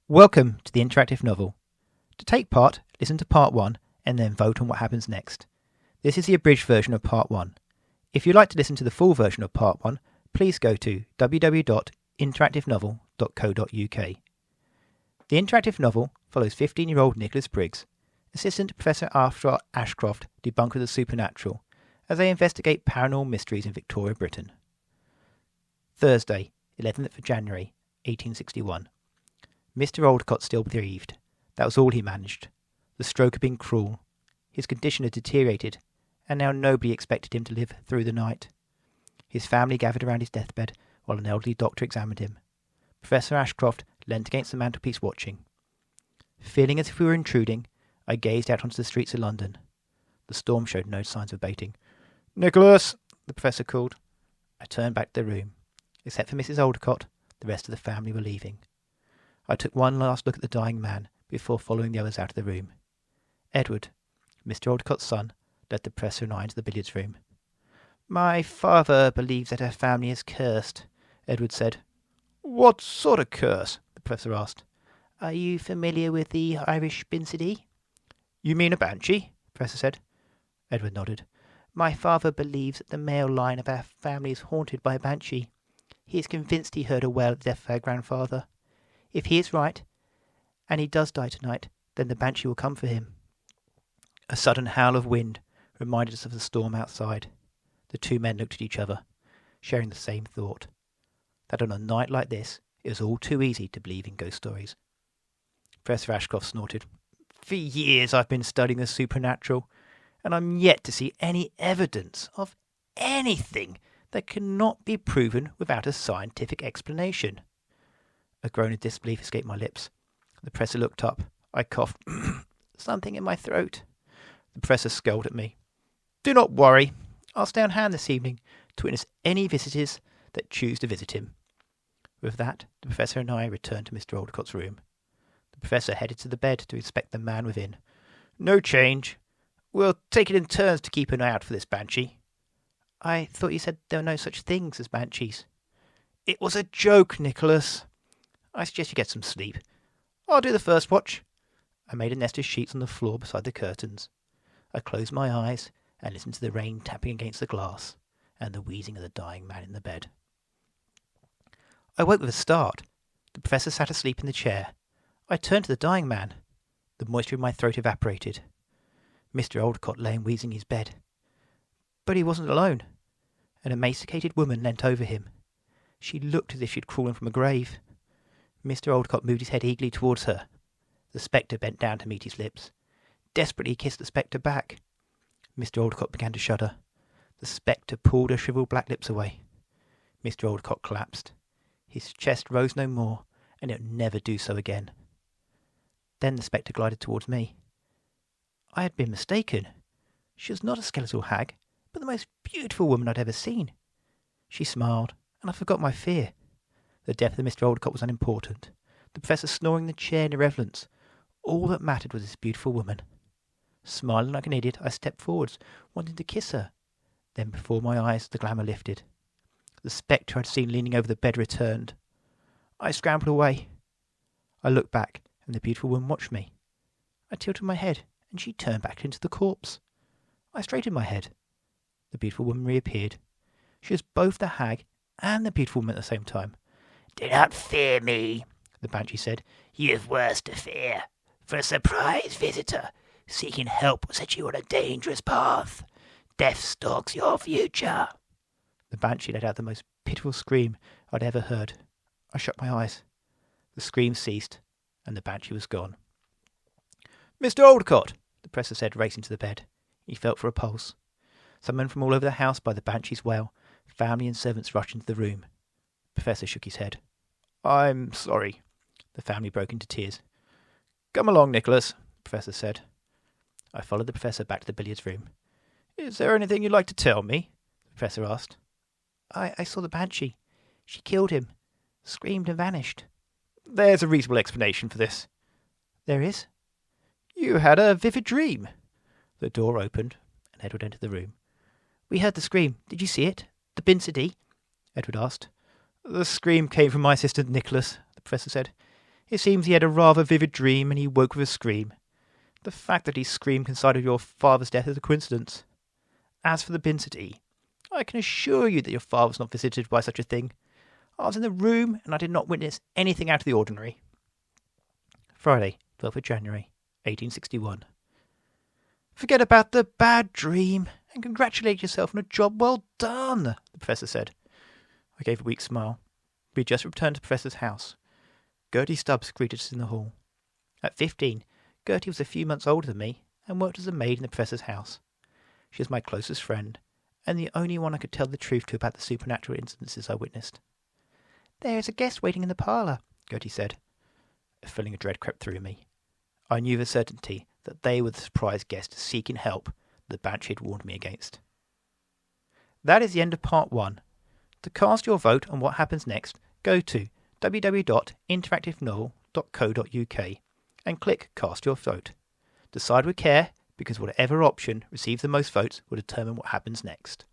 Welcome to the interactive novel. To take part, listen to part 1 and then vote on what happens next. This is the abridged version of part 1. If you'd like to listen to the full version of part 1, please go to www.interactivenovel.co.uk. The interactive novel follows 15-year-old Nicholas Briggs, Assistant Professor Arthur Ashcroft, debunker of the supernatural, as they investigate paranormal mysteries in Victoria, Britain. Thursday, 11th of January, 1861. Mr. Oldcott still breathed. That was all he managed. The stroke had been cruel. His condition had deteriorated, and now nobody expected him to live through the night. His family gathered around his deathbed while an elderly doctor examined him. Professor Ashcroft leant against the mantelpiece watching. Feeling as if we were intruding, I gazed out onto the streets of London. The storm showed no signs of abating. "Nicholas!" the professor called. I turned back to the room. Except for Mrs. Oldcott, the rest of the family were leaving. I took one last look at the dying man before following the others out of the room. Edward, Mr. Oldcott's son, led the professor and I into the billiards room. "My father believes that our family is cursed," Edward said. "What sort of curse?" the professor asked. "Are you familiar with the Irish Binsidy?" "You mean a banshee?" the professor said. Edward nodded. "My father believes that the male line of our family is haunted by a banshee. He is convinced he heard a wail at the death of our grandfather. If he is right, and he does die tonight, then the banshee will come for him." A sudden howl of wind reminded us of the storm outside. The two men looked at each other, sharing the same thought, that on a night like this it was all too easy to believe in ghost stories. Professor Ashcroft snorted. "For years I've been studying the supernatural, and I'm yet to see any evidence of anything that cannot be proven without a scientific explanation." A groan of disbelief escaped my lips. The professor looked up. I coughed. "Something in my throat." The professor scowled at me. "Do not worry. I'll stay on hand this evening to witness any visitors that choose to visit him." With that, the professor and I returned to Mr. Oldcott's room. The professor headed to the bed to inspect the man within. "No change. We'll take it in turns to keep an eye out for this banshee." "I thought you said there were no such things as banshees." "It was a joke, Nicholas. I suggest you get some sleep. I'll do the first watch." I made a nest of sheets on the floor beside the curtains. I closed my eyes and listened to the rain tapping against the glass and the wheezing of the dying man in the bed. I woke with a start. The professor sat asleep in the chair. I turned to the dying man. The moisture in my throat evaporated. Mr. Oldcott lay wheezing in his bed. But he wasn't alone. An emaciated woman leant over him. She looked as if she'd crawled from a grave. Mr. Oldcott moved his head eagerly towards her. The spectre bent down to meet his lips. Desperately he kissed the spectre back. Mr. Oldcott began to shudder. The spectre pulled her shriveled black lips away. Mr. Oldcott collapsed. His chest rose no more, and it would never do so again. Then the spectre glided towards me. I had been mistaken. She was not a skeletal hag, but the most beautiful woman I'd ever seen. She smiled, and I forgot my fear. The death of Mr. Oldcott was unimportant. The professor snoring in the chair in irrelevance. All that mattered was this beautiful woman. Smiling like an idiot, I stepped forwards, wanting to kiss her. Then before my eyes the glamour lifted. The spectre I'd seen leaning over the bed returned. I scrambled away. I looked back, and the beautiful woman watched me. I tilted my head, and she turned back into the corpse. I straightened my head. The beautiful woman reappeared. She was both the hag and the beautiful woman at the same time. "Do not fear me," the banshee said. "You have worse to fear. For a surprise visitor seeking help will set you on a dangerous path. Death stalks your future." The banshee let out the most pitiful scream I'd ever heard. I shut my eyes. The scream ceased, and the banshee was gone. "Mr. Oldcott," the professor said, racing to the bed. He felt for a pulse. Summoned from all over the house by the banshee's wail, family and servants rushed into the room. The professor shook his head. "I'm sorry." The family broke into tears. "Come along, Nicholas," the professor said. I followed the professor back to the billiards room. "Is there anything you'd like to tell me?" the professor asked. I saw the banshee. She killed him, screamed and vanished." "There's a reasonable explanation for this." "There is?" "You had a vivid dream." The door opened, and Edward entered the room. "We heard the scream. Did you see it? The Binsidy?" Edward asked. "The scream came from my assistant Nicholas," the professor said. It seems he had a rather vivid dream and he woke with a scream. The fact that he screamed coincided with your father's death is a coincidence. As for the Binsity, I can assure you that your father was not visited by such a thing. I was in the room and I did not witness anything out of the ordinary. Friday, 12th of January, 1861. Forget about the bad dream and congratulate yourself on a job well done, the professor said. I gave a weak smile. We had just returned to the professor's house. Gertie Stubbs greeted us in the hall. At 15, Gertie was a few months older than me and worked as a maid in the professor's house. She was my closest friend, and the only one I could tell the truth to about the supernatural incidences I witnessed. There is a guest waiting in the parlour, Gertie said. A feeling of dread crept through me. I knew with certainty that they were the surprise guest seeking help that the Banshee had warned me against. That is the end of part 1. To cast your vote on what happens next, go to www.interactivenovel.co.uk and click Cast Your Vote. Decide with care, because whatever option receives the most votes will determine what happens next.